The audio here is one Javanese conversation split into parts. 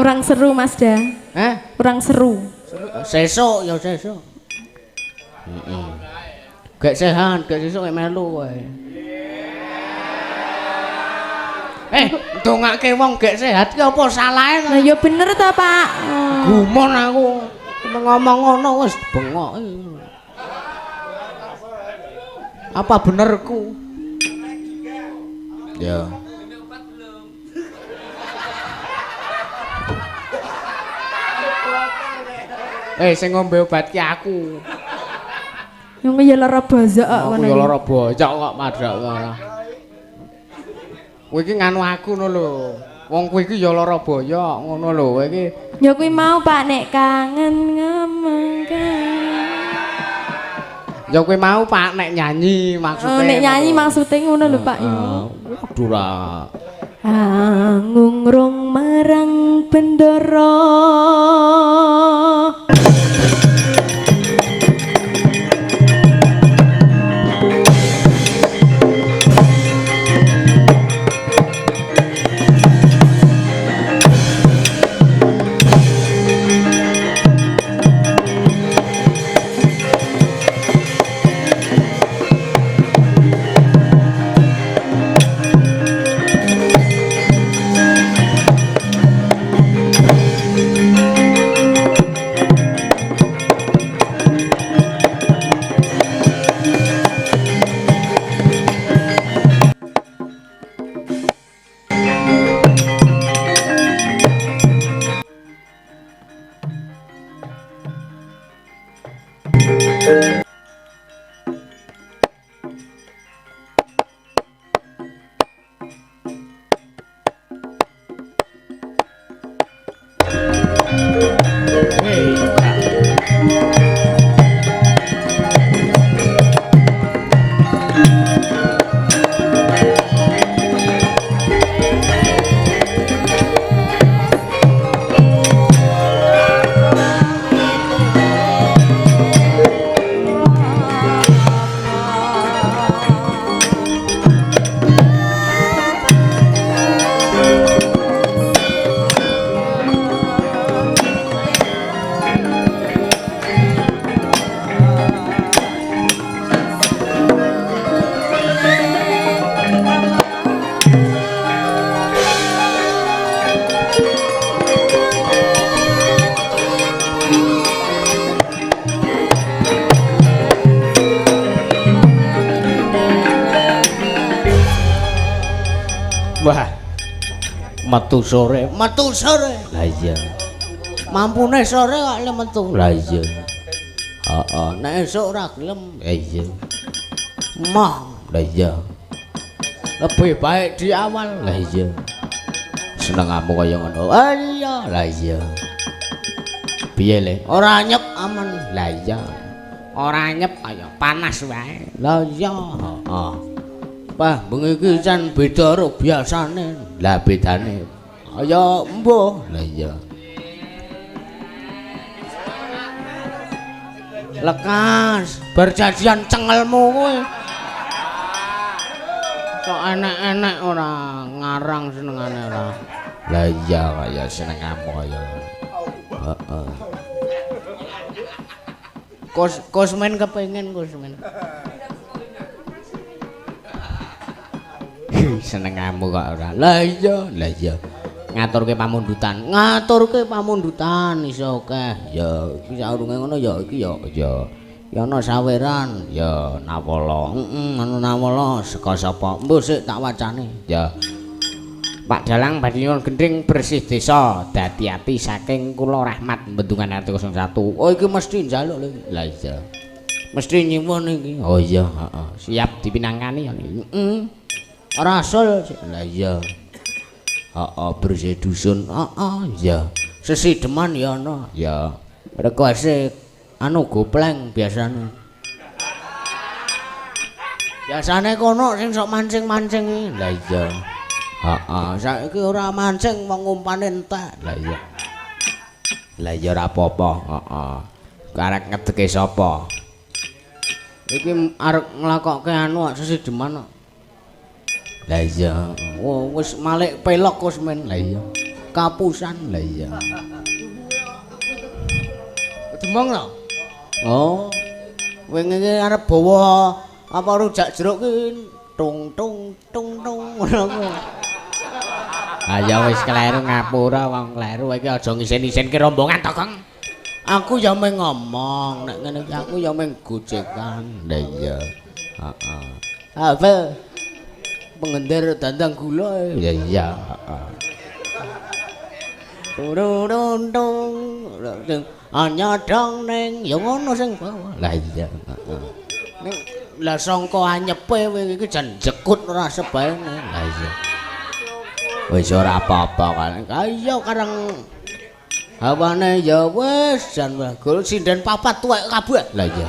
Kurang seru Mas Da. Kurang seru. Sesuk ya sesuk. Gak sehat, gak sesuk kayak melu kowe. Dongake wong gak sehat ki apa salahe? Lah ya bener ta, Pak. Gumon aku. Ngomong ngono wis bengok. Apa benerku? Ya. Sing ngombe obat ki aku. Yang ya lara bozok kok ngono. Ya lara bocok kok madrak ora. Kowe iki nganu aku ngono lho. Wong kowe iki ya lara boyok ngono lho. Kowe iki ya kuwi mau Pak nek kangen ngomong ya kowe mau Pak nek nyanyi maksudnya. Nek nyanyi maksudnya ngono lho Pak ya. Waduh ra. Ngungrung marang bendara metu sore lah iya mampune sore kok le metu lah iya heeh nek esuk ora gelem iya mah lah iya lebih baik di awal lah iya senengamu kaya ngono iya lah iya piye le ora nyep aman lah iya ora nyep kaya panas wae lah iya heeh Pah, bengi iki jan beda karo biasane. Lah bedane kaya embuh. Lah iya. Lekas berjadian cengelmu kowe. Sok enek-enek ora ngarang senengane ora. Lah iya kaya senengamu kaya. Heeh. Kosmen kepengin kosmen. Senengamu kok ora. Lah iya, ngaturke pamundutan iso akeh. Ya iki saurunge ngono ya iki ya ana saweran ya nawala. Anu nawala saka sapa? Mbok sik tak wacane. Ya. Pak Dalang badhe nyuwun gending bersih desa dadi ati saking kula Rahmat Bendungan RT 01. Oh iki mesti njaluk lho. Lah iya. Mesti nyuwun iki. Oh iya, heeh. Siap dipinangkani ya. Rasul lah iya bersih dusun iya sesideman ya ana ya request anu gopleng biasane kono sing sok mancing-mancing iki lah iya saiki ora mancing wong umpane entek lah iya ora apa-apa karek ngedeke sapa iki arep nglakokke anu sesideman lah iya wis malih pelok kok men lah iya kapusan lah iya. Demong lho. Oh. Wingi iki arep bawa apa rujak jeruk ki tung tung tung tung ngono ku. Ah ya wis kleru ngapura wong kleru iki aja ngisen-isenke rombongan to, Kang. Aku ya meng ngomong nek ngene iki aku ya meng gojekan. Lah iya. Heeh. Apa? Pengendir dandang gula. Ya iya, heeh. Turun tung. Anyadang ning ya ngono sing bawa. Lah iya, heeh. Ning lah sangka anyepe wingi iki jan jekut ora sebaene. Lah iya. Wis ora apa-apa kan. Kaya karang hawane ya wis jan bagul sinden papat tuwek kabeh. Lah iya.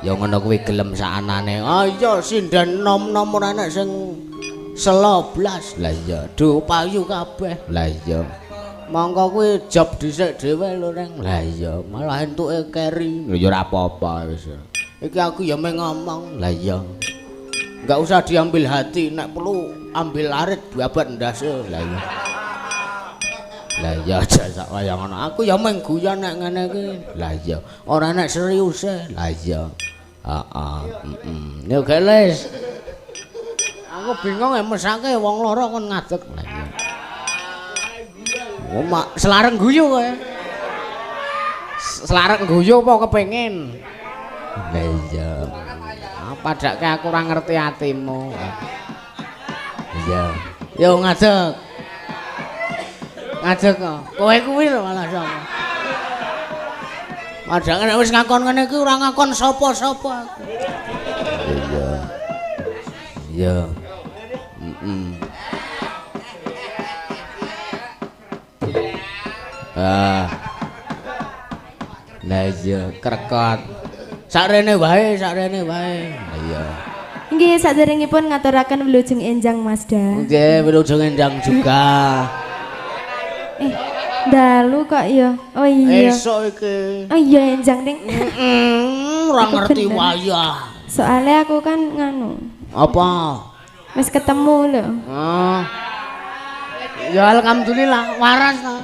Ya ngono kuwi gelem sakanane. Ayo sinden nom-nom ora enak sing 11. Lah iya, do payu kabeh. Lah iya. Monggo kuwi job dhisik dhewe lho Reng. Lah iya, malah entuke keri. Lho ya ora apa-apa wis. Iki aku ya meng ngomong. Lah iya. Enggak usah diambil hati, nek perlu ambil arit babat ndase. Lah iya. Lah iya aja sak wayah ngono. Aku ya meng guyon nek ngene iki. Lah iya, ora nek serius e. Lah iya. Heeh, Yo geles. Aku bingung mesake wong loro kon ngadeg. Lah iya. Oh, mak selareng guyu kowe. Selareng guyu apa kepengin? Lah iya. Padake aku ora ngerti atimu. Iya. Yo ngadeg. Ngadeg kok. Kowe kuwi lho malah sapa. Padake nek wis ngakon ngene iki ora ngakon sapa-sapa aku. Iya. Iya. Lah iya krekot. Sakrene wae. Iya. Nggih saderengipun ngaturaken wilujeng enjang Masda. Nggih, wilujeng enjang juga. Dalu kok ya. Oh iya. Esuk iki. Oh iya enjang ning. Ora ngerti wayah. Soalnya aku kan nganu. Apa? Wis ketemu lho. Oh. Ya alhamdulillah waras to.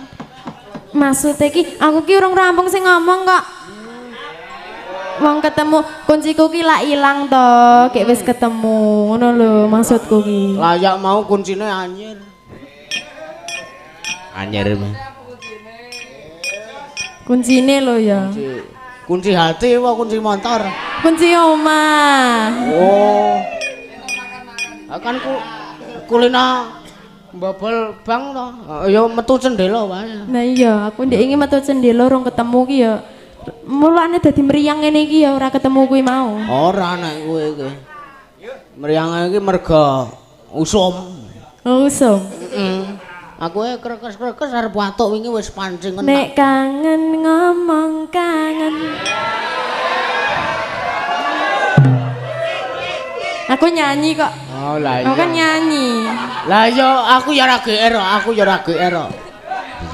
Maksudnya ki aku ki urung rampung sing ngomong kok. Wong ketemu kunciku ki lak ilang to, kayak wis ketemu ngono lho maksudku ki. Layak mau kuncine anyir. Anyir mah. Kuncine lho ya. Kunci hati apa kunci motor? Kunci omah. Oh. Akan kulina mbobol bang to. Ya metu cendela wae. Nah iya, aku ndek ingin metu cendela urung ketemu ki ya. Mulane dadi mriyang ngene iki ya ora ketemu kuwi mau. Ora nek kowe iki. Mriyang iki merga usum. Usum. Aku krekes-krekes arep watuk wingi wis pancing kena. Nek kangen ngomong kangen. Aku nyanyi kok. Oh lah iya. Aku kan nyanyi. Lah yo aku ya ora GR, aku ya ora GR.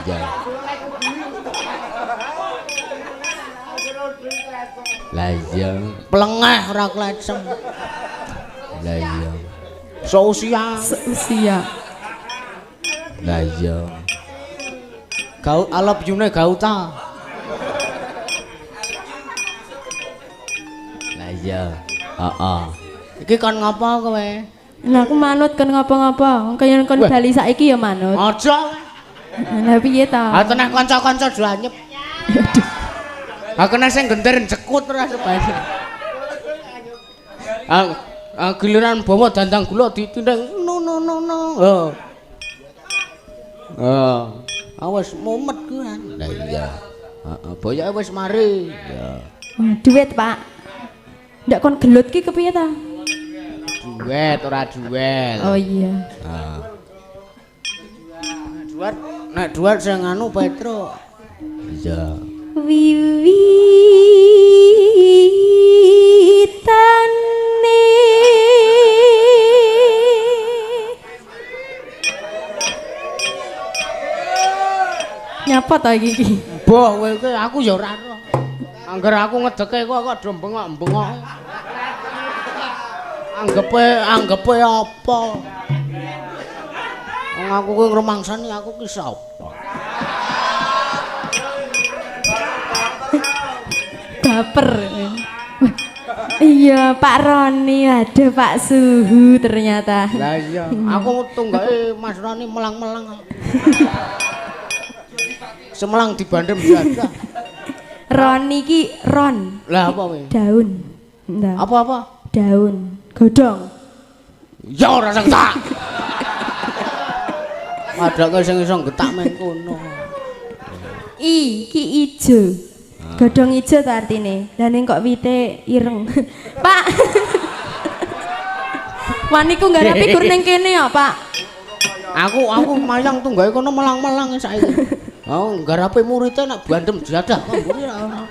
Iya. Lah iya, plengeh ora klecem. Lah iya. Seusia. Seusia. Lah iya. Kau alap yune gauta. Lah iya. Heeh. Iki kon ngopo kowe? Lah aku manut kon ngopo-ngopo. Kaya kon bali saiki ya manut. Aja. Lah piye ta? Ha teneh kanca-kanca do anyep. Aku nek sing genter jekut ora sebae. Giliran bawa dandang gula ditindeng no. Awas mumet ku kan. Lah iya. Heeh, boyoke wis mari. Ya. Duit, Pak. Ndak kon gelut ki kepiye ta? Duet ora duel. Oh iya. Heeh. Nek duet sing anu Petro. Iya. Wiwitane nyapa ta iki? Boh kowe iki aku ya ora ero. Angger aku ngedeke kok do bengok-bengok. Anggepe apa? Wong aku kuwi ngrumangsani aku ki sapa? Baper. Iya, Pak Roni, ada Pak Suhu ternyata. Lah iya, aku tunggake Mas Roni melang-melang. Semelang dibandem jadah. Roni ki ron. Lah apa kowe? Daun. Ndak. Apa-apa? Daun. Godhong. Ya ora sing tak. Padake sing iso getak men kono. Ki ijo. Godhong ijo to artine. Lah ning kok wite ireng. Pak. Waniku ngarapi gur ning kene ya, Pak. Aku mayang tunggae kono melang-melang saiki. Oh, ngarape muridé nek bandem jadah kok mburi ora.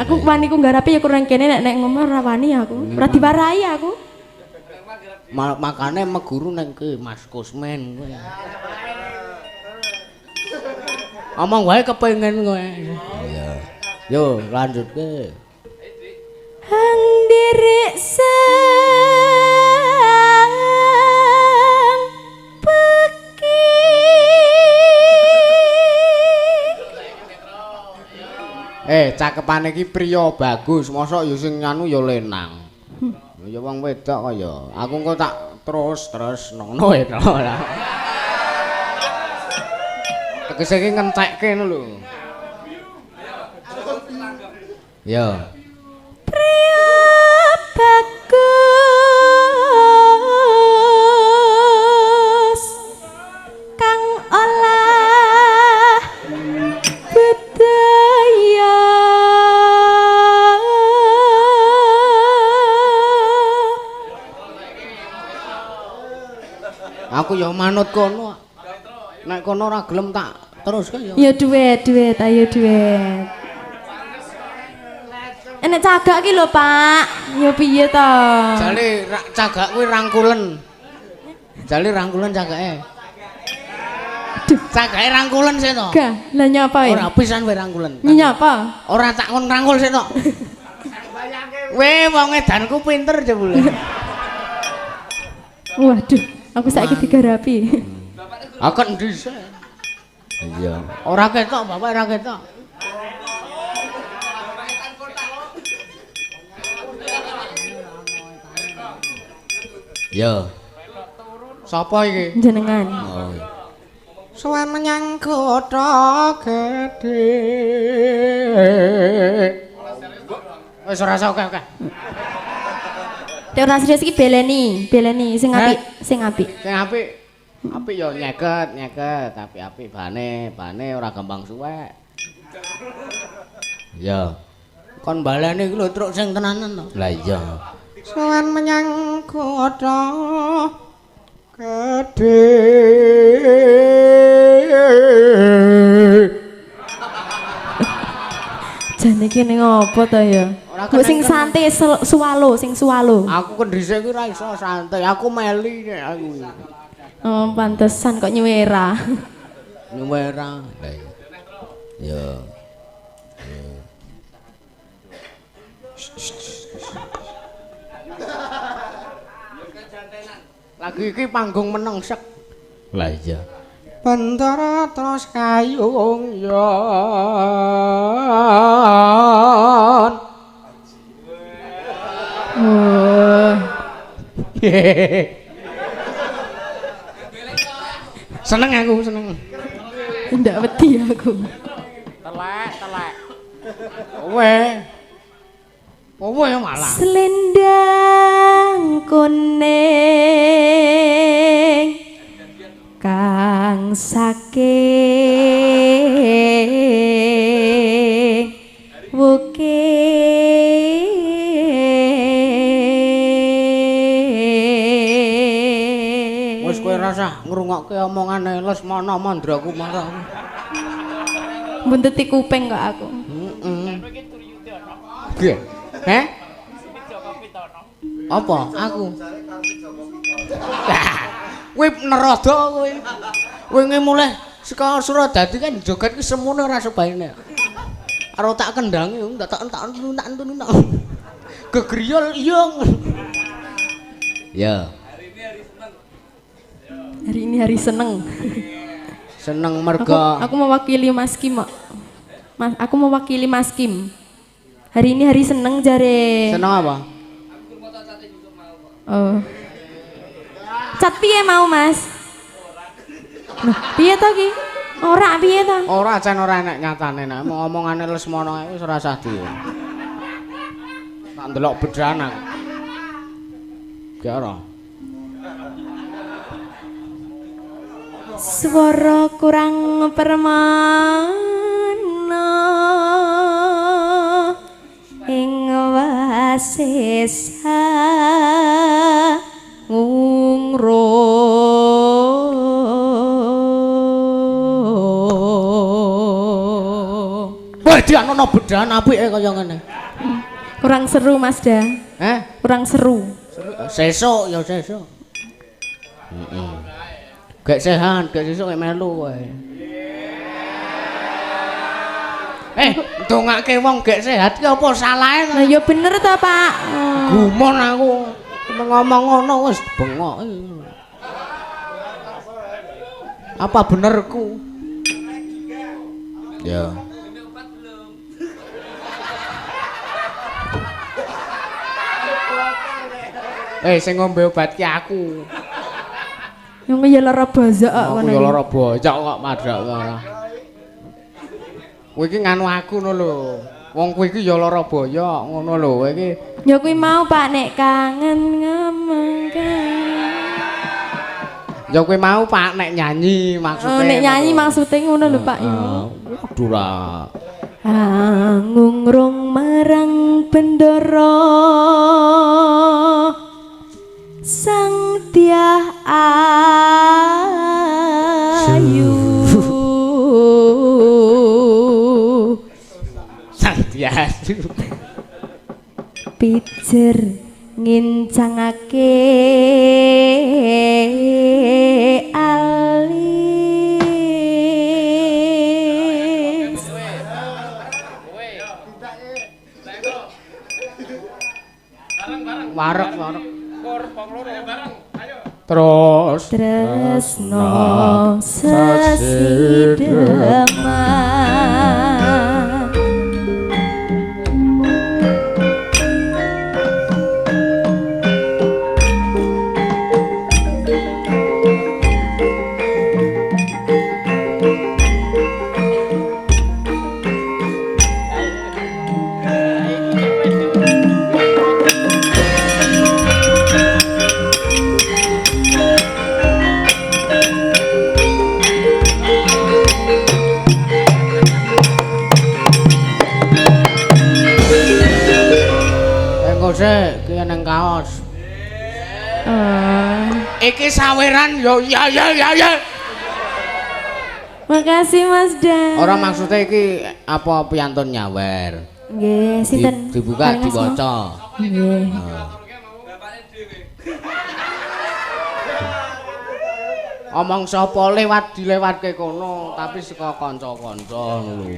Aku waniku ngarapi ya kurang kene nek ngomong ora wani aku. Ora diwarai aku. Makane meguru ning ki Mas Kusmen kowe. Omong wae kepengin kowe. Iya. Yo, lanjutke. Hang diri Cakepane iki priya bagus, mosok ya sing anu ya lenang. Ya wong wedok kaya. Aku engko tak terus ngono wae to. Tegese iki ngentekke ngono lho. Ya. priya bagus kang olah budaya Aku ya manut kono. Nek kono ora gelem tak teruske ya. ya duet ayo duet enek cagak ki lho Pak ya piye to Jale cagak kuwi rangkulen. Jale rangkulen cagake. Cagake rangkulen sik to. gah lah nyapa ya Ora pisan wae rangkulen. nyapa Ora tak kon rangkul sik to. Weh wong edanku pinter jebule. waduh aku saiki digarapi Akan dhisik. Iya. Ora ketok, Bapak ora ketok. Yo. Sapa iki? jenengan Oh. Suwan menyang kota gedhe. Wis ora usah oke-oke. Nek ora serius iki beleni sing apik Sing apik ya nyeket, apik bane ora gampang suwek. Ya. Kon baleni iki lho truk sing tenanan to. Lah iya. Sowan menyang kota gedhe. jane iki ning apa to ya kok sing santai suwalo Aku kendhise kuwi ora iso santai, aku meli nek aku. oh pantesan kok nyuwera Nyuwera. Ya. Lagi iki panggung menengsek. Lah iya. Bendara terus kayung yon. oh Seneng aku, seneng. ndak wedi aku Telek. Kowe malah. selendang kuning kang saking bukit Wis kowe rasah ngrungokke omongane Lesmana Mandraku marah. bunteti kuping kok aku Piye? Heh? Apa? Aku. Kowe nerodo kowe. Wingi mulih saka Suradadi kan joget ki semono ora sebaine. Karo tak kendangi tak entun. Gegriol iya. Ya. Hari ini hari seneng. Seneng mergo Aku mewakili Mas Kim. Aku mewakili Mas Kim. Hari ini hari seneng jare. seneng apa? Oh. Cat piye mau Mas? Loh, piye to ki? Ora piye to? Ora jan ora enek nyatane nek ngomongane Lesmono iku wis ora sah di. Tak ndelok bedrana. Ki ora. Swara kurang permana ing wasesa Wah, dianono bedan apike kaya ngene. kurang seru Mas Da. Kurang seru. Sesuk ya sesuk. Heeh. Gek sehat, gek sesuk gek melu kowe. Ndongake wong gek sehat ki apa salahe? Lah ya bener ta, Pak. Gumon aku. Ngomong ngono wis bengok. Apa benerku? Ya. Sing ngombe obat ki aku. Yang ya lara bozok kok Aku ya lara bocok kok madrak ora. Kowe iki nganu aku ngono lho. Wong kowe iki ya lara boyok ngono lho. Kowe iki ya kuwi mau Pak nek kangen ngomong ya kowe mau Pak nek nyanyi maksudnya. nek nyanyi maksudnya ngono lho Pak ya. Aduh ra. Ngungrung marang bendara sang Dyah Ayu. Sang Dyah Ayu. Pijer ngincangake alis. Warek. Terus Tresno sesideman. sik ki nang kaos. Iki saweran yo ya. Makasih Mas Da. Ora maksudnya iki apa piantun nyawer. Nggih, sinten? Dibuka diwaca. Nggih. Omong sapa lewat dilewatke kono tapi saka kanca-kanca ngono lho.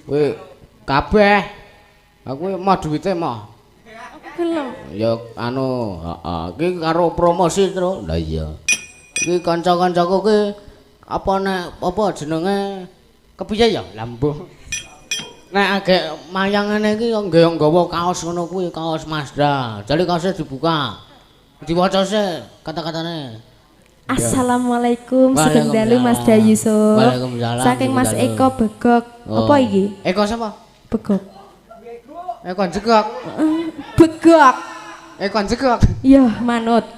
Kowe kabeh aku mah duwite mah. Gelem. Ya anu, heeh. Iki karo promosi terus. Lah iya. Iki kanca-kancaku ki apa jenenge kepiye ya? Lambuh. Nek agek mayangane iki nggih nggawa kaos ngono kuwi, kaos Mazda. Jare kaosé dibuka. Diwaca sik kata-katane. Assalamualaikum Sugeng Dalu Mas Da Yusuf. Waalaikumsalam. Saking Mas Eko Begok. Apa iki? Eko sapa? Begok. Eko jegok. Begok. Eko jegok. Iya, manut.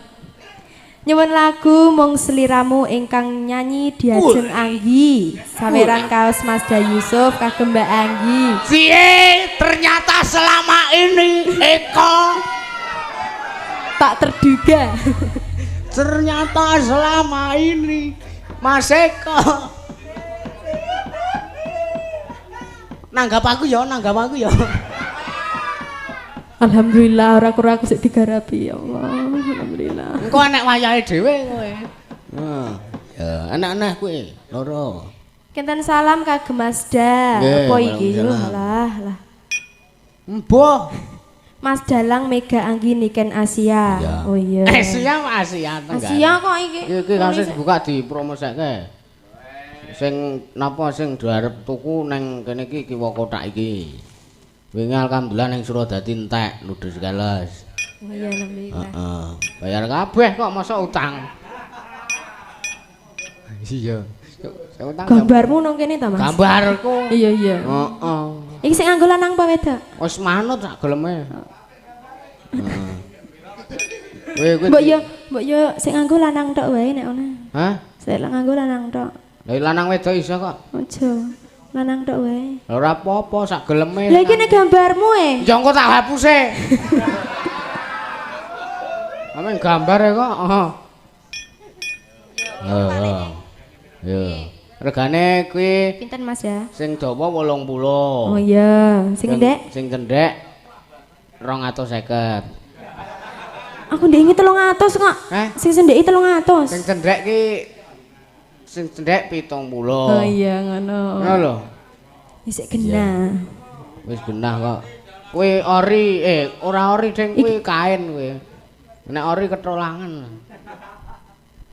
Nyuwun lagu mung sliramu ingkang nyanyi Diajeng Anggi. Saweran kaos Mas Da Yusuf kagem Mbak Anggi. Piye ternyata selama ini Eko Tak terduga. ternyata selama ini Mas Eko nanggap aku ya. Alhamdulillah ora kurang aku sik digarapi ya Allah. Alhamdulillah. Engko enek wayahe dhewe kowe. Ya, anak-anak kowe loro. Kinten salam kagem Mas Da. Nggih, Apa iki? waalaikumsalam. Lah. Mbah. Mas Dalang Mega Anggi Niken Asia. Ya. Oh iya. Asia apa Asia Tenggara? Asia kok iki. Iki kasus buka dipromosekake. Sing napa sing diarep tuku nang kene iki kiwa kotak iki. Wingi alhamdulillah ning Suradadi entek ludes keles. Oh iya alhamdulillah. Heeh. Bayar kabeh kok masa utang. Iya. Utang. Gambarmu nang kene ta, Mas? Gambarku. Iya iya. Heeh. Iki sing nganggo lanang apa wedok? Wis manut sak geleme. Heeh. Mbok yo sing nganggo lanang tok wae nek ana. Hah? Sik nganggo lanang tok. Lah lanang wedok iso kok. Aja. Lanang tok wae. Lah ora apa-apa sak geleme. Lah iki nek gambarmu Ya engko tak hapuse. Amen gambar kok. Heeh. Heeh. Ya. Regane kuwi Pinten Mas ya? sing dawa 80. Oh iya, sing ndek? Sing cendhek 250. Aku ndek 300 kok. Sing sendeki 300. Sing cendhek ki sing cendhek 70. Oh iya ngono. Ngono lho. Wis genah. Wis genah kok. Kuwi ori ora ori ding kuwi kain kuwi. Nek ori ketolangan.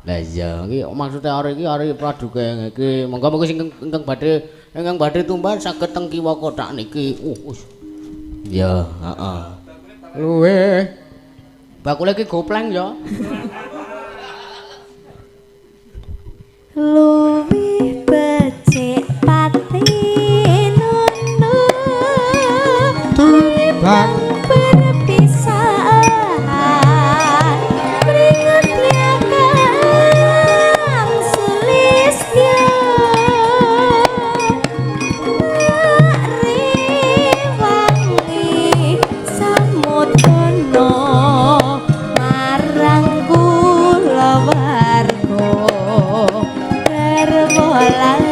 Lah iya iki maksude ori iki ori praduga iki. Monggo sing ingkang badhe tumbas saged teng kiwa kotak niki. Wis. Ya, heeh. Luwe. Bakule iki gopleng ya. Luwih becik pati nono Tumbang perpisahan beringat liakan selisnya riwangi samutono marang kula warga Terbolan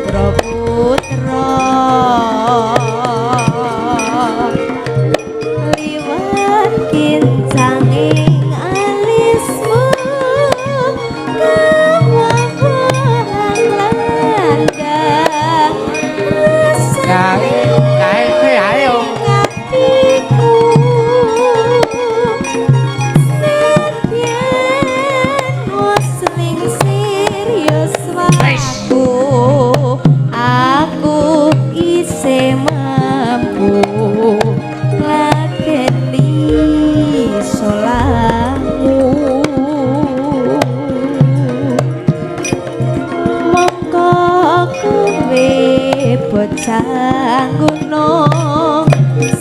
Praputra liwat kincanging alismu kawahan langga kae ayo. hatiku Musling serius aku ise mampu lakeni solamu mongko kowe bocah ngono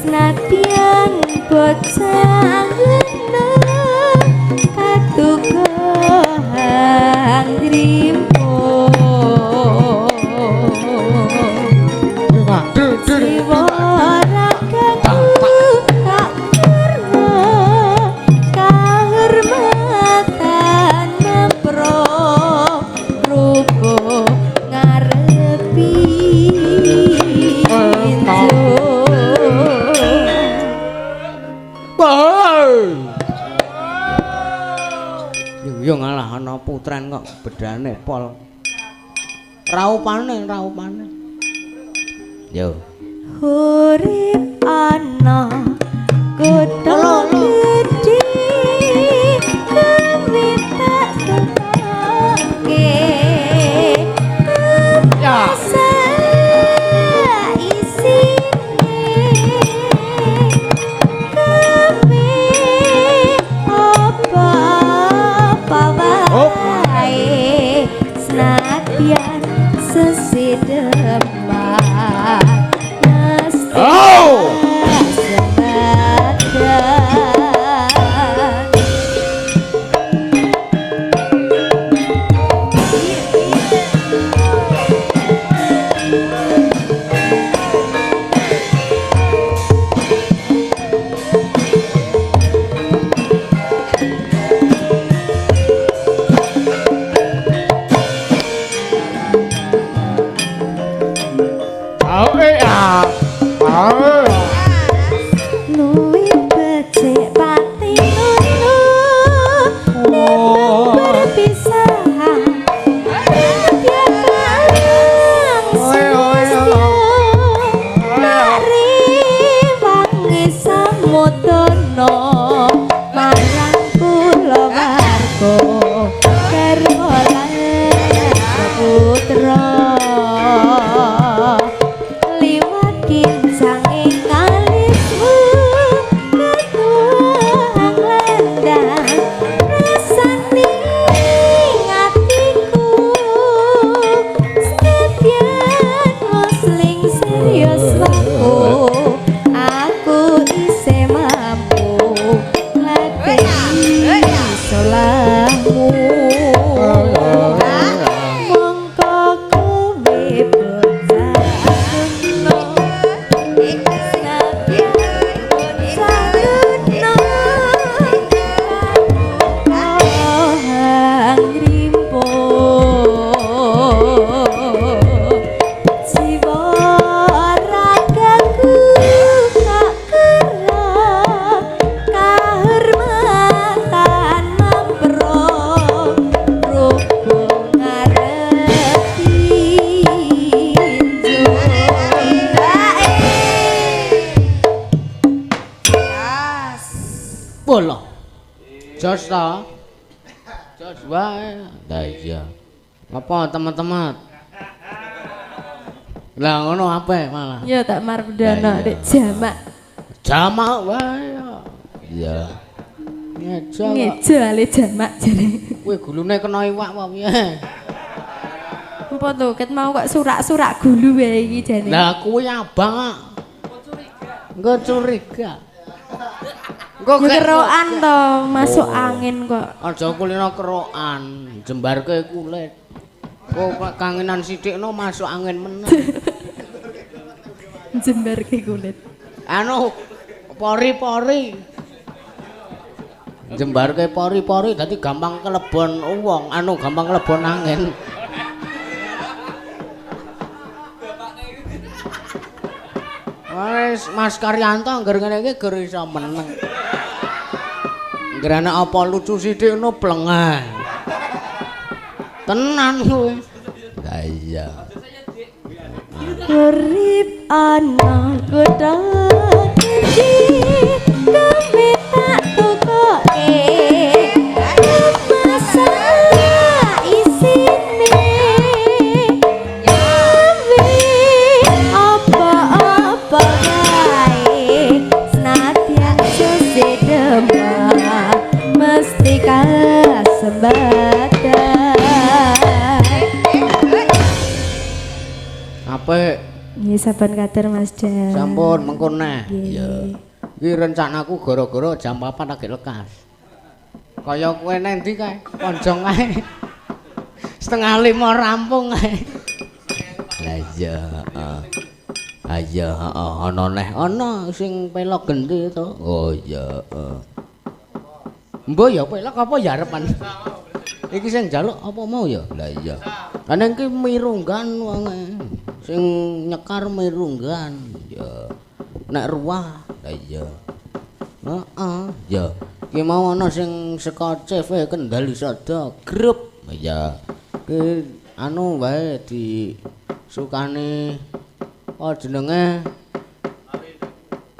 senadyan bocah ngono katukohan drimpo Siwa ragaku tak perlu kahormatan mempro rupo ngarepi Yo ngalah ana putren kok bedane pol. Raupane. Yo. Urip ana kutha gedhe kowe tak ketoke Ya. Senadyan sesidemah Oh! Luwih becik pati ngono nek berpisah mari wangi Wala. Jos ta. Jos wae. Lah iya. Apa teman-teman? Lah ngono apa malah? Ya tak Mardana dek jamak. Jamak wae. Iya. Ngeja. Ngeja ale jamak jare. Kowe gulune kena iwak apa piye? Apa to ket mau kok surak-surak gulu wae iki jane. Lah kuwi abang. Engko curiga. Engko kerokan to, masuk angin kok. Aja kulino kerokan, jembarke kulit. Kok kangenan sithikno masuk angin meneh. Jembarke kulit. Anu pori-pori. Jembarke pori-pori dadi gampang kelebon wong, anu gampang kelebon angin. Wes Mas Karyanto angger ngene iki ger iso meneng. Ngrene apa lucu sithik no plengah. Tenan kowe. Lah iya. Urip ana kutha iki kami tak tukoke. Masalah isine apa wae senadyan sesedema mesti kalah sembada. Apik. Nggih saben kader Mas Dan. Sampun mengko neh. Iya. Iki rencanaku gara-gara jam 4 lagi lekas. Kaya kowe nang ndi kae? Konjong kae. Setengah 5 rampung kae. Lah iya, heeh. Ayo, heeh, ana neh, ana sing pelok genti to. Oh iya, heeh. Mbok ya pelok apa ya arepan? Iki sing njaluk apa mau ya? Lah iya. Ana iki mirunggan wonge. Sing nyekar mirunggan ya. Nek ruah, lah iya. Heeh, ya. Ki mau ana sing saka CV Kendali Sada grup. Ya. Ki anu wae di sukani oh jenenge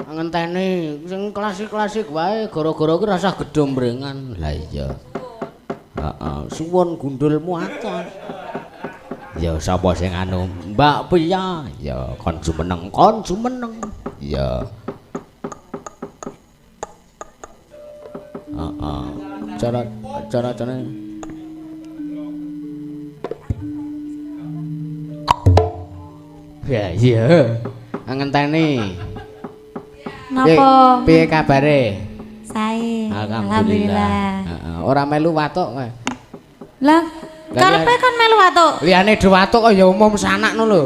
ngenteni sing klasik-klasik wae gara-gara ki rasah gedombrengan. Lah iya. Heeh, suwun gundulmu atos. Ya sapa sing anu Mbak Pia? Ya kon jumeneng, kon jumeneng. Ya. Heeh. Cara-cara ya iya. Ngenteni. Napa? Piye kabare? Sae. Alhamdulillah. Heeh, ora melu watuk kowe. Lah, karepe kon melu watuk. Liyane do watuk kok ya umum sanakno lho.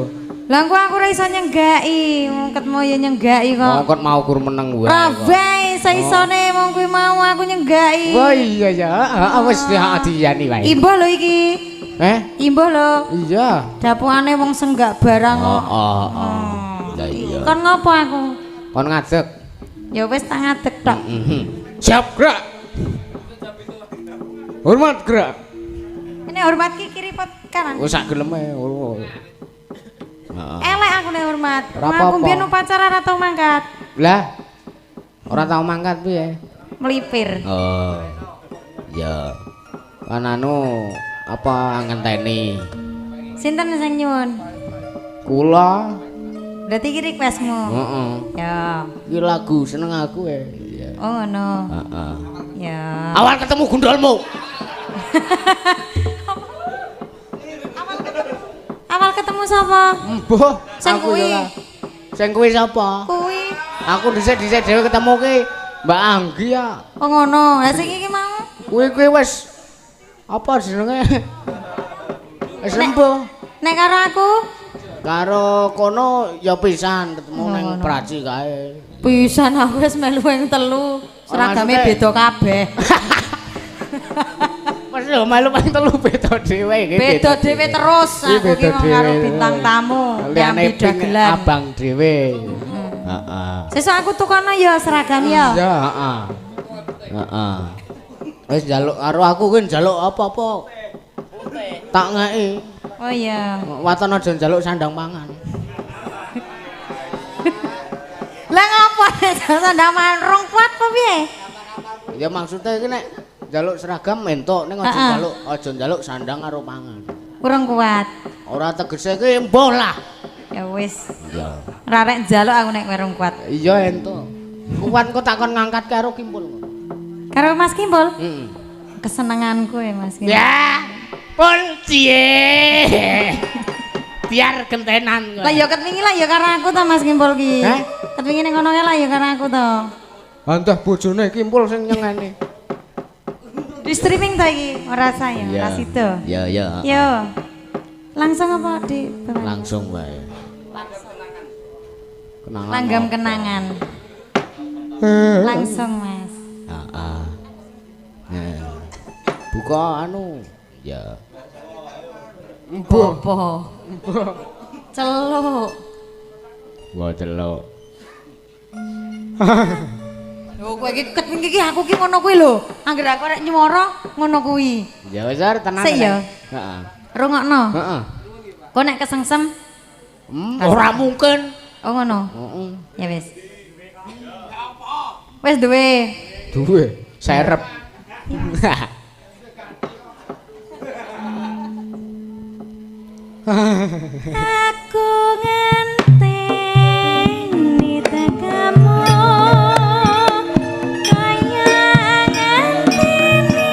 Lah engko aku ora iso nyenggaki, ketmu ya nyenggaki kok. Kok mau kur meneng wae. Ora bae saisone wong kuwi mau aku nyenggaki. Oh iya ya, heeh wis diani wae. Imbuh lho iki. Imbuh lho. Iya. Dapuane wong senggak barang kok. Heeh. Lah iya. Kon ngopo aku? Kon ngadeg. Ya wis tak ngadeg tok. Siap gerak. Hormat gerak. Ini hormat ki kiri pot kanan. Wis sak geleme. Elek aku nek hormat. Ora Aku apa-apa. mbiyen upacara ora tau mangkat. Lah. Ora tau mangkat piye? Melipir. Oh. Ya. Kan anu apa ngenteni? Sinten sing nyuwun? Kula. Berarti iki requestmu. Heeh. Ya. Iki lagu seneng aku ya. Oh ngono. Heeh. Ya. Awal ketemu gundulmu. Awal ketemu sapa? Mbah, Sing aku kuwi. ya. Sing kuwi sapa? Kuwi. Aku dhisik-dhisik dhewe ketemu ki Mbak Anggi ya. Oh ngono. Lah sing iki mau? Kuwi wis apa jenenge? Wis embuh. Nek karo aku Karo kono ya pisan ketemu ning Praci kae. pisan aku wis melu yang telu. Seragame maksudnya- beda kabeh. Wis yo melu ping telu beda dhewe iki. Beda dhewe terus aku ki mau karo bintang tamu yang Liyane beda ping gelar. abang dhewe. Heeh. Sesuk aku tukono ya seragam ya. Iya, heeh. Heeh. Wis njaluk karo aku ki njaluk apa-apa. Tak ngeki. Oh iya. Waton aja njaluk sandang pangan. Lah ngapa sandang mangan rong kuat apa piye? Ya maksudnya iki nek njaluk seragam entuk ning aja njaluk sandang karo pangan. Kurang kuat. Ora tegese iki mbuh lah. Ya wis. Iya. Ora rek njaluk aku nek kurang kuat. Iya entuk. Kuat kok takon ngangkat karo Kimpul. Karo Mas Kimpul? Heeh. Kesenenganku ya Mas Kimpul. Ya. Pul cie. Biar gentenan. Lah ya ket wingi lah ya karo aku to Mas Kimpul ki. Hah? Ket wingi ning ngono lah ya karo aku to. Antah bojone Kimpul sing nyengeni. Di streaming to iki, ora saya, ora sido. Ya ya. Yo. Langsung apa di Langsung wae. Kenangan. Langgam kenangan. Langsung Mas. Heeh. Buka anu. Ya. Bopo. Celuk. Gua celuk. Lho kowe iki ket wingi iki aku ki ngono kuwi lho. Angger aku rek nyuwara ngono kuwi. Ya wis are tenan. Sik ya. Heeh. Rungokno. Heeh. Kok nek kesengsem Ora mungkin. oh ngono. Heeh. Ya wis. Wis duwe. Duwe serep. Aku ngenteni tekamu kaya ngenteni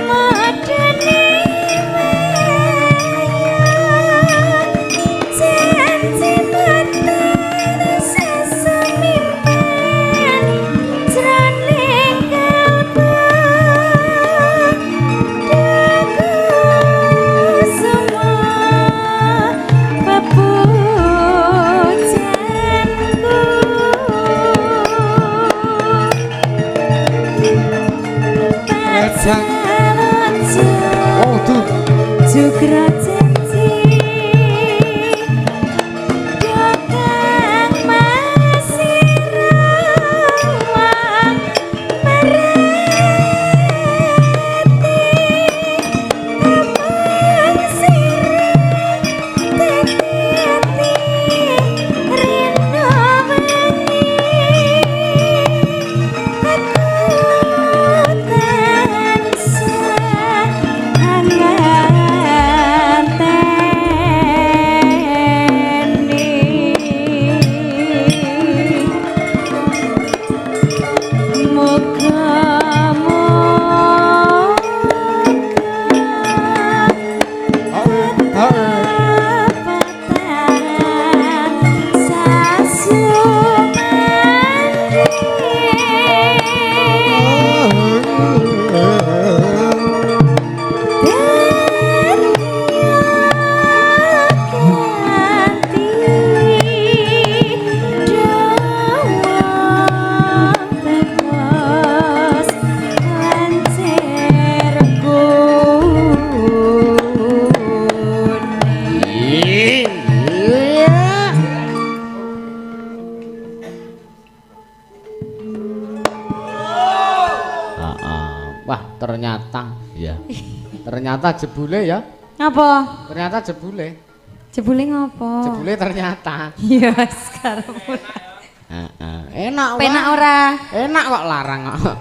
modene janji batin sesemimpin jroning kalbu Oh tuh. Juga janji Dokang masih rawang mereti Amang sirah teki-teki Rino wengi Aku tansah Wah, ternyata jebule ya. Ngapa? Ternyata jebule. Jebule ngopo? Jebule ternyata. Iya, sekarang. Heeh. Enak wae. Penak ora? Enak kok larang kok.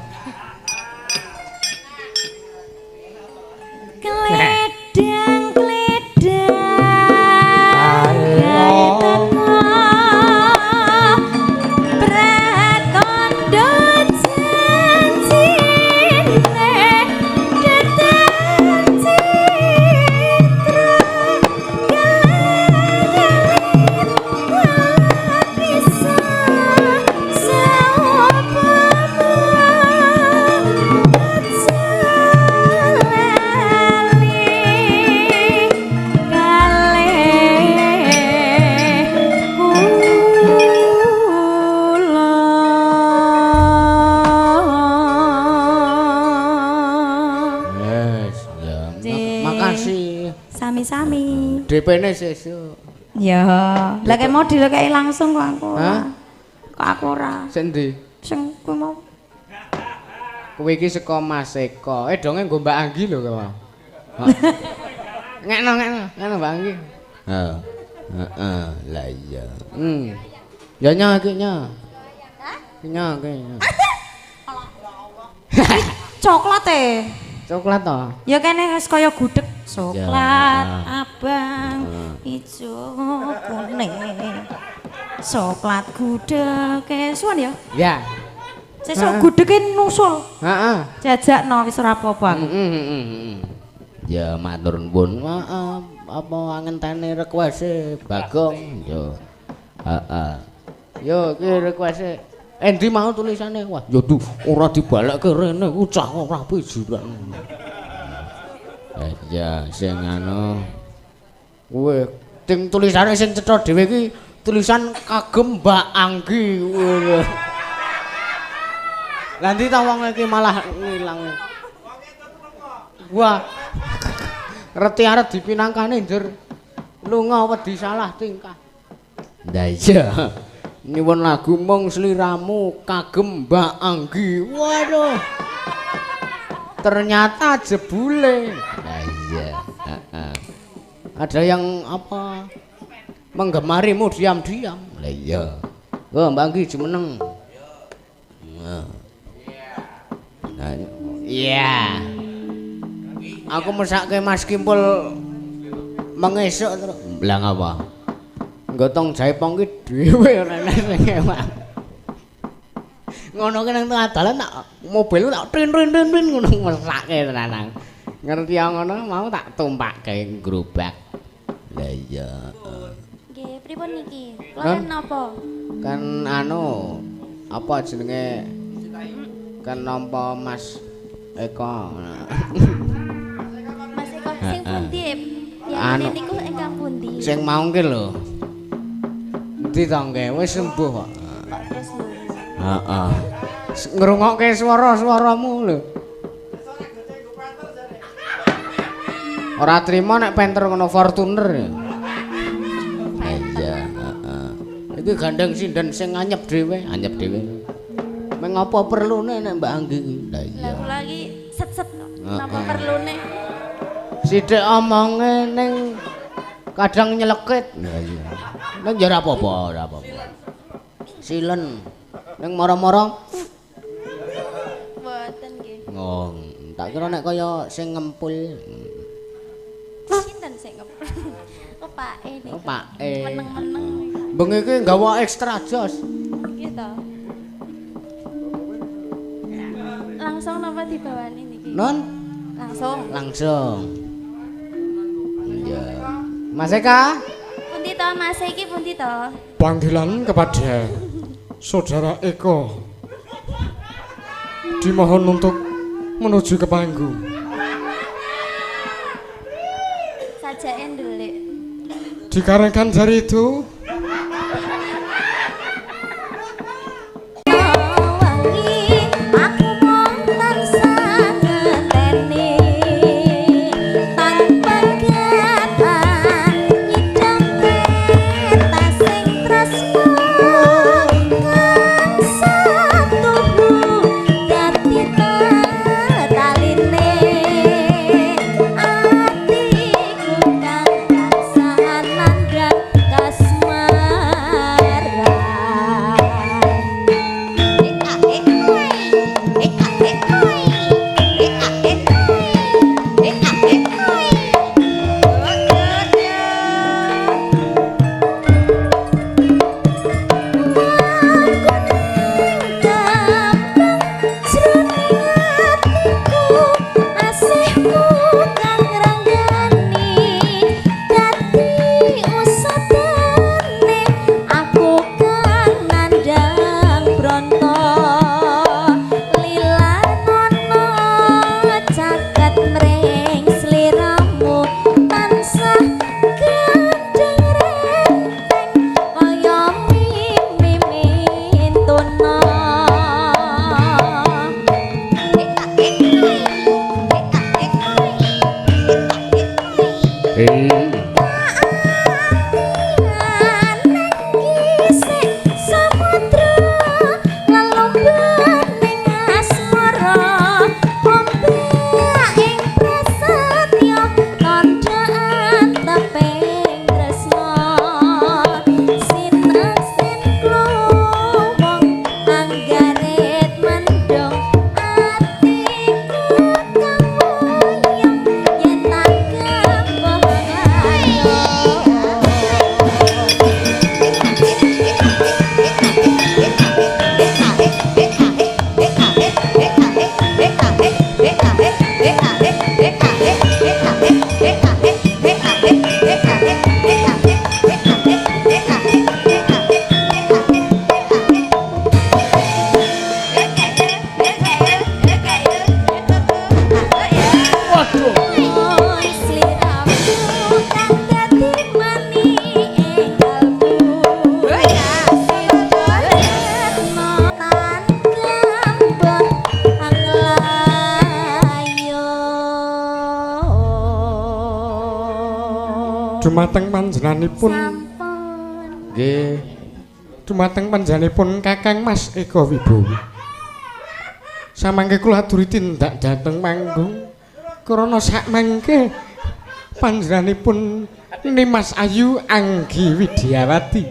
Makasih. Sami-sami. DP-ne sesuk. Ya, lah kayak mau dilekeki langsung kok aku. Hah? Kok aku ora. Sing ndi? Sing kuwi mau. Kowe iki saka Mas Eko. Donge nggo Mbak Anggi lho kowe. Ngekno Mbak Anggi. Heeh. Heeh, lah iya. Ya nya iki nya. Hah? Nya. coklat Coklat to. Ya kene wis kaya gudeg coklat Ya. abang ijo kuning. Coklat gudeg suwan ya. Ya. Sesuk gudege nusul. Heeh. Jajakno wis ora apa-apa. Ya matur nuwun. Maaf apa ngenteni request Bagong yo. Heeh. Yo iki request endi mau tulisane? Wah, yo duh ora dibalekke rene ku cah ora pijuran. Ya sing anu kuwi ting tulisane sing cetha dhewe iki tulisan kagem Mbak Anggi. Lah ndi ta wong iki malah ngilang. Wah. Reti arep dipinangkane njur lunga wedi salah tingkah. Lah iya. Nyuwun lagu mung sliramu kagem Mbak Anggi. Waduh. Ternyata jebule. Lah iya. Ada yang apa? Menggemarimu diam-diam. Lah iya. Oh, Mbak Anggi jumeneng. Nah, iya. Aku mesake Mas Kimpul mengesuk terus. Lah ngapa? Gotong jaipong ki dhewe ora ana sing emak. Ngono ki nang tengah dalan tak mobil tak trin ngono mesake tenan. Ngerti ya ngono mau tak tumpakke grobak. Lah iya. Nggih, pripun niki? Kula napa? Kan anu apa jenenge kan nampa Mas Eko. Mas Eko sing pundi? Anu. Ya niku ingkang pundi? Sing mau ki lho. Endi to nggih wis sembuh kok. Terus lho. Heeh. Ngrungokke swara-swaramu lho. Ora trima nek penter ngono Fortuner. Iya, heeh. Iki gandeng sinden sing anyep dhewe. Meng apa perlune nek Mbak Anggi iki? Lah iya. Lah kula iki set-set kok. Napa perlune? Sithik omonge ning kadang nyelekit. Lah iya. Ning ya ora apa-apa, Silen. Ning mara-mara Mboten nggih. ngong. Tak kira nek kaya sing ngempul. Sinten sing kepake niku. Kepake. Meneng-meneng. Bengi iki nggawa ekstra jos. Nggih to. Langsung napa dibawani niki? Non? Langsung. Iya. Mas Eka? Pundi to Mas iki pundi to? Panggilan kepada Saudara Eko dimohon untuk menuju ke panggung. Sajake ndelik. Dikarenakan dari itu Kasma Dumateng panjenenganipun Nggih. dumateng panjenenganipun Kakang Mas Eko Wibowo. Samangke kula aturi tindak dhateng manggung krana sakmangke panjenenganipun Nimas Ayu Anggi Widyawati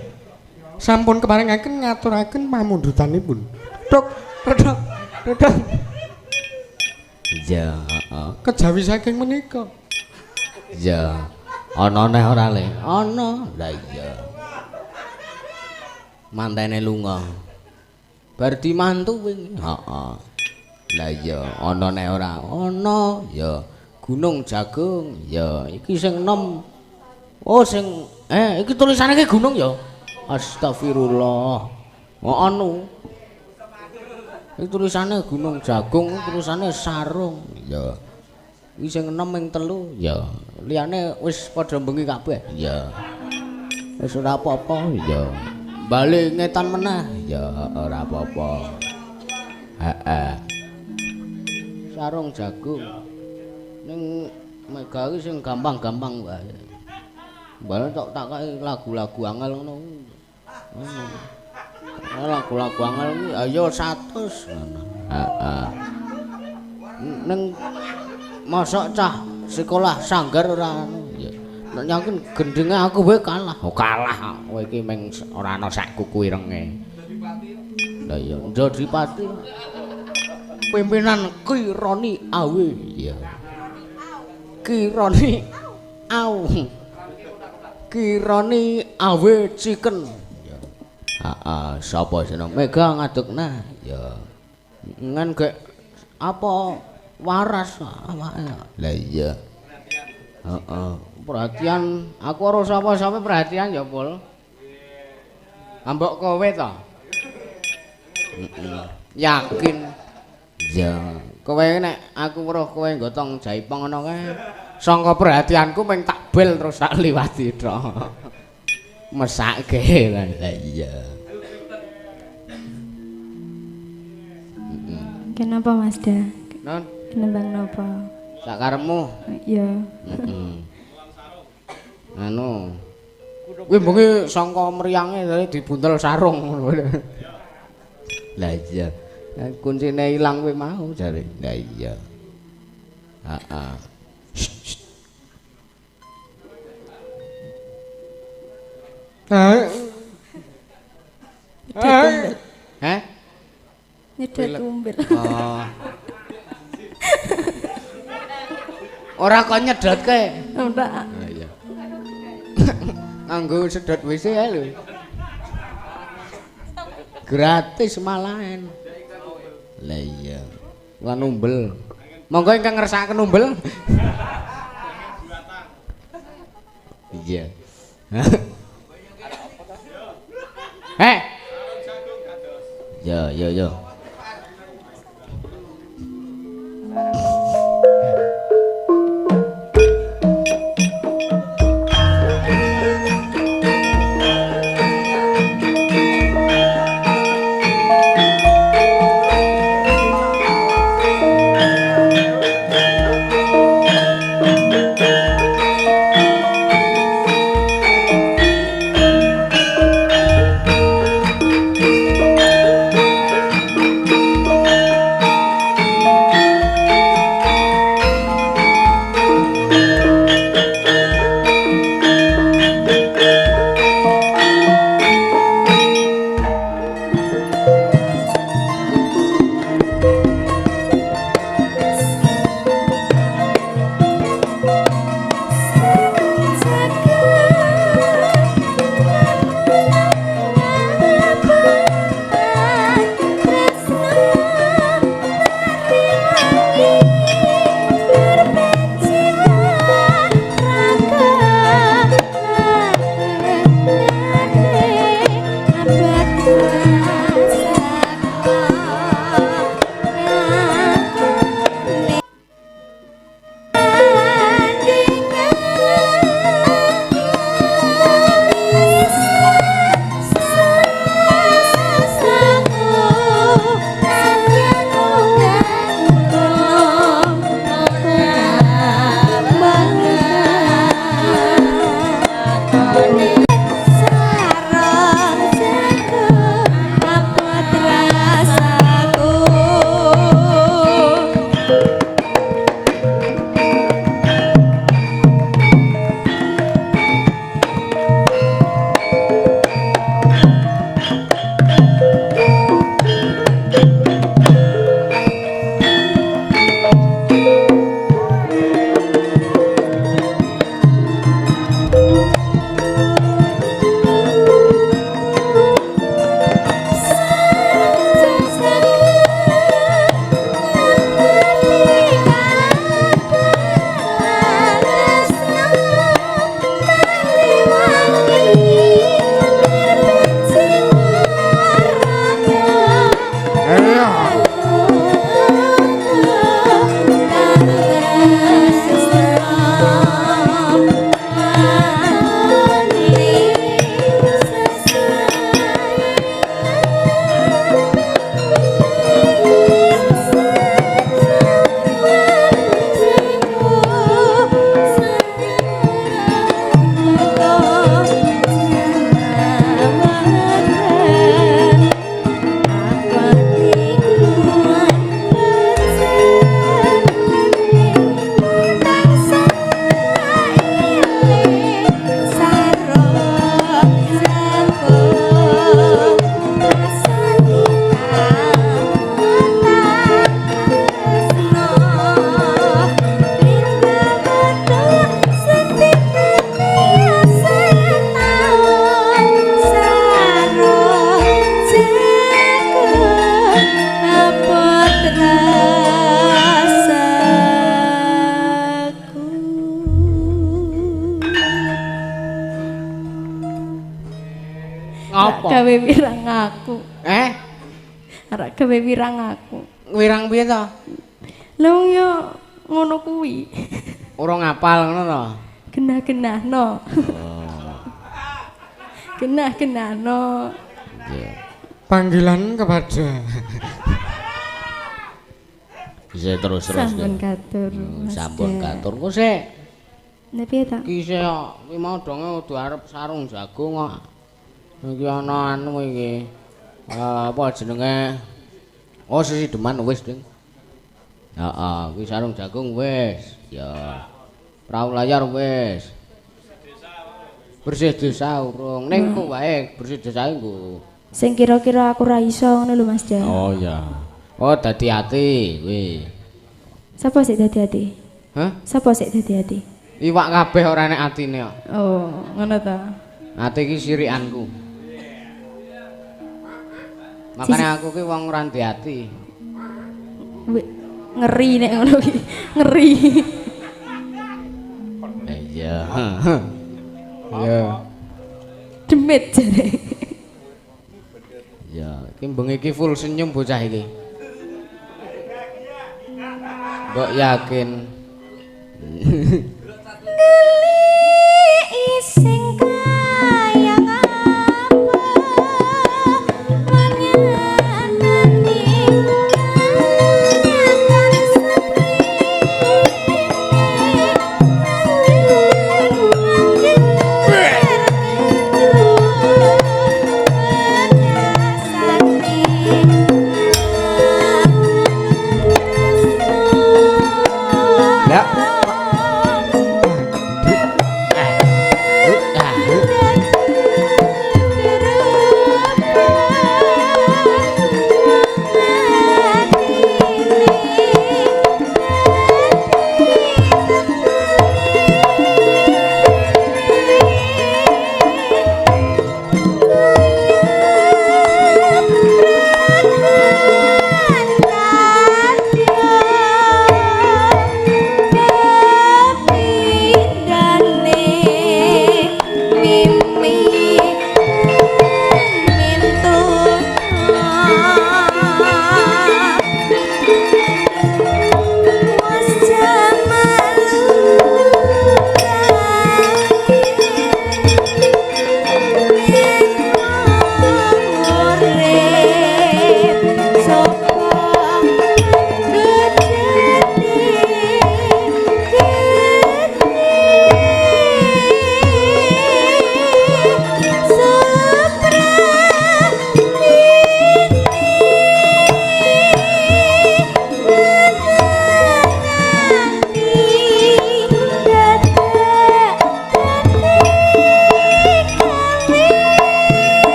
sampun keparingaken ngaturaken pamundutanipun. Dok, redok, redok. Ya, heeh. Kejawi saking menika. Ya. Ana neh ora le? Ana. Lah iya. Mantene lunga. Bar dimantu wingi. Heeh. Lah iya, ana neh ora? Ana. Ya. Gunung Jagung. Ya, iki sing enom. Oh, sing iki tulisane ki gunung ya. Astagfirullah. Oh, anu. Iki tulisane Gunung Jagung, tulisane Sarung. Ya. Iki sing enom ing telu. Ya. Liyane wis padha bengi kabeh. Ya. Wis ora apa-apa. Ya. Bali ngetan meneh. Ya, ora apa-apa. Heeh. Sarung Jagung. Ning Mega iki sing gampang-gampang wae. Balen tok takai lagu-lagu angel ngono. Lagu-lagu angel iki ayo 100 ngono. Heeh. Ning mosok cah sekolah sanggar ora anu ya. Nek yakin gendenge aku wae kalah. Oh kalah. Kowe iki meng ora ana sak kuku irenge. Lah iya, Ndodripati. Pimpinan Kirani Awe ya. Kirani Aw. Kirani Awe Chicken. Ya. Heeh, sapa jeneng Mega ngadukna ya. Ngan gek apa waras awake. Lah iya. Heeh, perhatian aku ora sapa-sapa perhatian ya, Pul. Ambok kowe to? Heeh. Yakin. Ya, kowe nek aku weruh kowe gotong jaipong ngono kae, sangka perhatianku mung tak bel terus tak liwati tok. Mesake lah iya. Kenapa Mas Da? Non, Nembang napa? sakarepmu. Iya. Heeh. Anu. Kuwi bengi sangka mriyange dari dibuntel sarung ngono. Lah iya. Kuncine ilang kowe mau jare. Lah iya. Heeh. Heh? Nyedot tumbel. Oh. Ora kok nyedotke. Ora. Lah iya. Nganggo sedot WC ae lho. Gratis malahan. Lah iya. Lan umbel. Monggo ingkang ngersakaken umbel. Iya. Yo yo yo. Apa? Gawe wirang aku. Arek gawe wirang aku. Wirang piye to? Lah wong yo ngono kuwi. Ora ngapal ngono to. Genah-genahno. Genah-genahno. Iya. Panggilan kepada Bisa terus. Sampun katur. Sampun katur. Kok sik Lah piye ta? iki sik iki mau donge kudu arep sarung jagung kok. Iki ana anu iki. Apa jenenge? Oh, sisideman wis, Ding. Heeh, kuwi sarung jagung wis. Ya. Perahu layar wis. Bersih desa urung. Ning kok wae bersih desa iku. Sing kira-kira aku ra iso ngono lho Mas Jan. Oh ya. Oh, dadi ati kuwi. Sapa sik dadi ati? Hah? Sapa sik dadi ati? Iwak kabeh ora nek atine kok. Oh, ngono ta. Ati iki sirikanku. Makane aku ki wong ora ndek ati. Ngeri nek ngono ki. Ngeri. Iya. Iya. Demit jare. Ya, iki bengi iki full senyum bocah iki. Mbok yakin. Ising kayang apa menyenani Ya.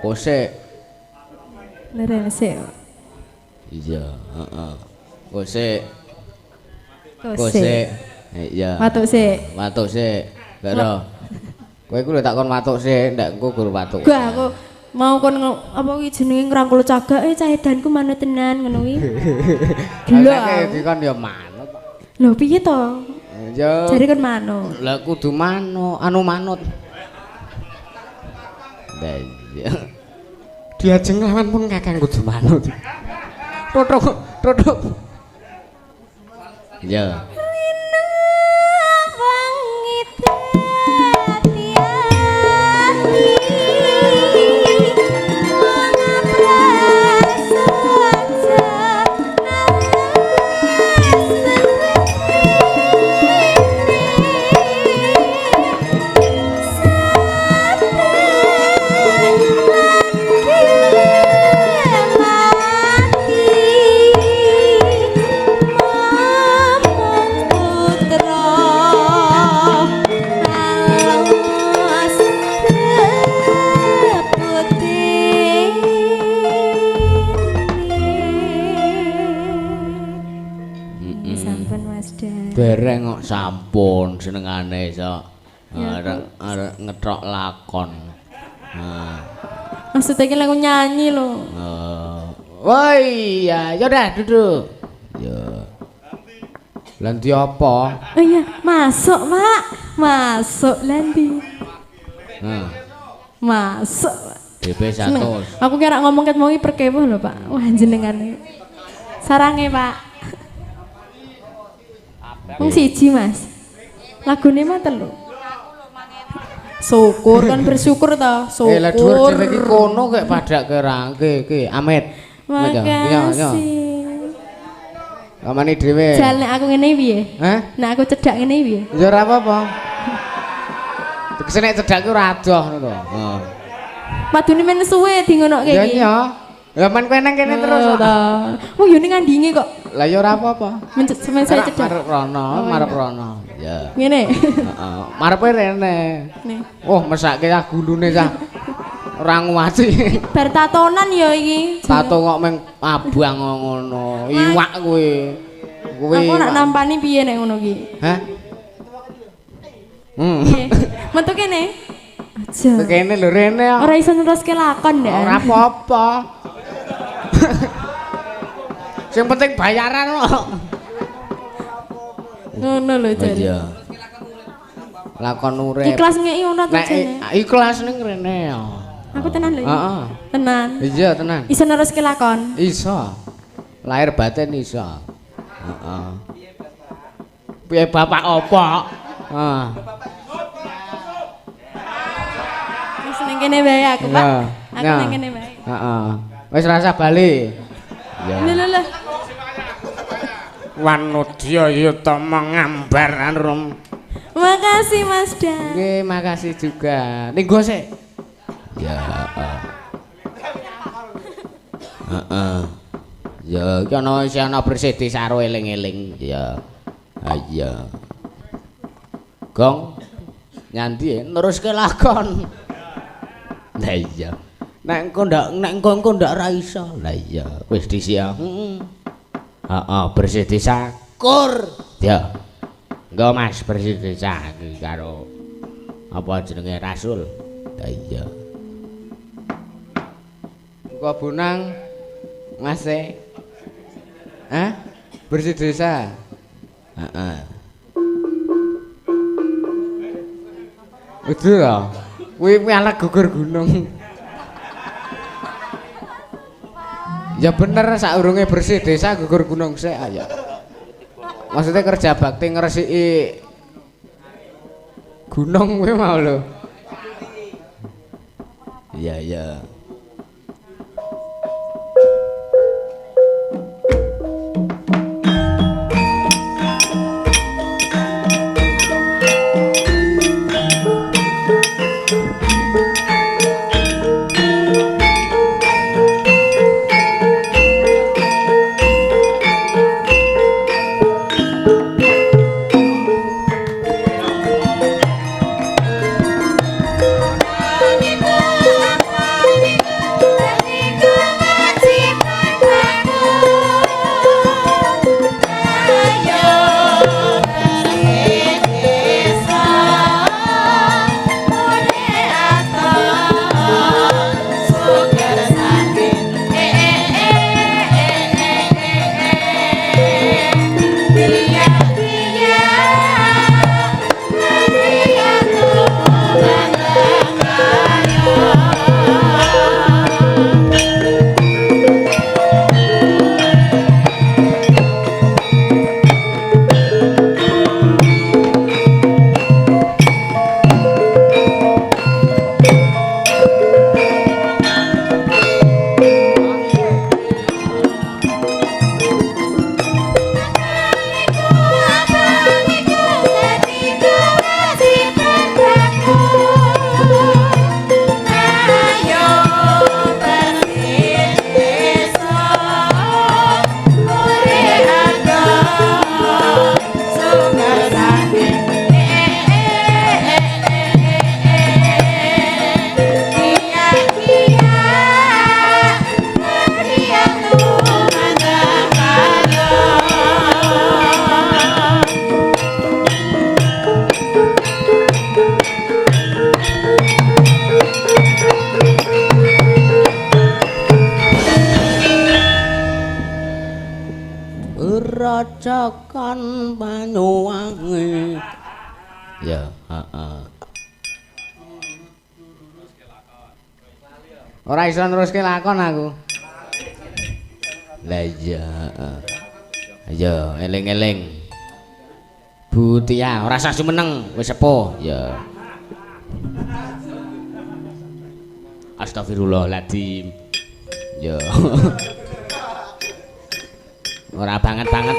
Kosek. Leren sik. Iya, heeh. Kosek. Kosek. Iya. Watuk sik. Watuk sik. Gara. Kowe iku lho tak kon watuk sik, ndak engko gur watuk. Gua aku mau kon apa ki jenenge ngrangkul cagak cah edanku manut tenan ngono kuwi. Gelo. Iki kon ya manut. Lho piye to? Ya. Jare kon manut. Lah kudu manut. Lah iya. diajeng lawan pun kakang kudu manut. Totok. Iya. Dereng kok sampun senengane iso arek ngethok lakon. Nah. Maksudnya iki lagu nyanyi lho. Oh iya, ya udah duduk. Ya. Lah ndi apa? Oh iya, masuk, Pak. Masuk Landi. Nah, Masuk. Pak. DP Seneng. 100. Aku kira ngomong ket mau perkepo lho, Pak. Wah, jenengan. Sarange, Pak. Wong siji, Mas. Lagune mah telu. Syukur kan bersyukur toh. Syukur. Lah dhuwur iki kono kek padak kerangke iki, Amit. Makasih. Kamane dhewe. Jal nek aku ngene piye? Hah? Nek aku cedak ngene piye? Ya ora apa-apa. Tegese nek cedak ku ora adoh ngono to. Heeh. Padune men suwe di ngonoke Ya iki. iya. Lah men kowe nang kene terus kok. Oh, yo ning ngandinge kok. Lah ya ora apa-apa. Men saya cedak. Marep rono, marep rono. Ya. Ngene. Heeh. Marepe rene. Nih. Oh, mesake ah gulune cah. Ora nguwati. Bar tatonan ya iki. Tato kok meng abang ngono. Iwak kuwi. Kuwi. Aku nak nampani piye nek ngono ki? Hah? Nggih. Metu kene. Aja. Kene lho rene. Ora iso neruske lakon ndak. Ora apa-apa. Sing penting bayaran kok. Ngono lho jare. Iya. Lakon urip. Ikhlas ngeki ora to Nek jane. ikhlas ning rene ya. Aku tenan lho. Heeh. Tenan. Iya tenan. Iso neruske lakon. Iso. Lahir batin iso. Heeh. Piye bapak apa? Heeh. Wis ning kene wae aku, Pak. Iya. Aku Nah. ning kene wae. Heeh. Wis rasa bali. Ya. Lho. Wanudya yutama ngambar rum. Makasih Mas Dan. Nggih, makasih juga. Ning go sik. Ya, heeh. Ya, iki ana isih ana bersih desa karo eling-eling ya. Ha iya. Gong nyandi neruske lakon. Lah iya. Nek engko ndak ra iso. Lah iya, wis disia. Heeh, bersih desa kur. Ya. Engko Mas bersih desa iki karo apa jenenge Rasul. Lah iya. Engko Bonang Mas e. Hah? Bersih desa. Heeh. Itu lho. Kuwi alat gugur gunung. Ya bener saurunge bersih desa gugur gunung sik ayo. Maksudnya kerja bakti ngresiki gunung kuwi mau lho. Iya iya. grojogan Banyuwangi. Ya, heeh. Ora iso neruske lakon aku. Lah iya, heeh. Ayo eling-eling. Bu Tia, ora usah sumeneng, wis sepuh. Ya. Astagfirullahaladzim. Ya. Ora banget-banget.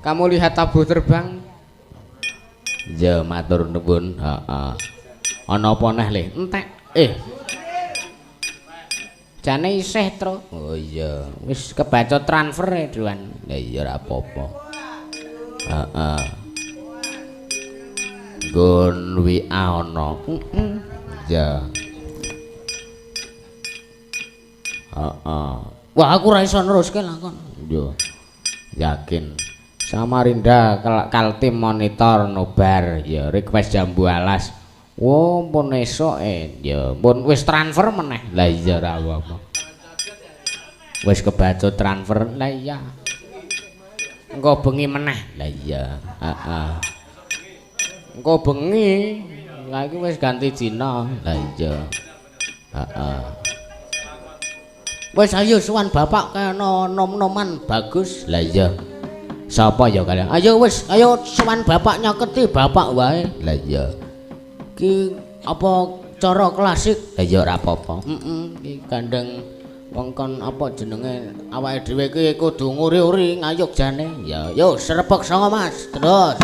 Kamu lihat tabuh terbang? Ya matur nuwun, heeh. Ana apa neh Le? Entek. Jane isih, Tru. Oh iya, wis kebaca transfer e, Duan. Ya iya ora apa-apa. Heeh. Nggon WA ana. Ya. Heeh. Wah, aku ora iso neruske lakon. Yo. Yakin. Samarinda Kaltim monitor nobar ya request jambu alas. Wo pun esuk ya pun wis transfer meneh. Lah iya ora apa-apa. Wis kebaca transfer. Lah iya. Engko bengi meneh. Lah iya. Heeh. Engko bengi. Lah iki wis ganti dina. Lah iya. Heeh. Wis ayo suwan bapak kena nom-noman bagus. Lah iya. Sapa ya kalian? Ayo wis, ayo suwan bapak nyaketi bapak wae. Lah iya. Ki apa cara klasik? Lah ya ora apa-apa. Ki gandeng wong kon apa jenenge awake dhewe ki kudu nguri-uri ngayuk jane. Ya yo srepek 9 Mas. Terus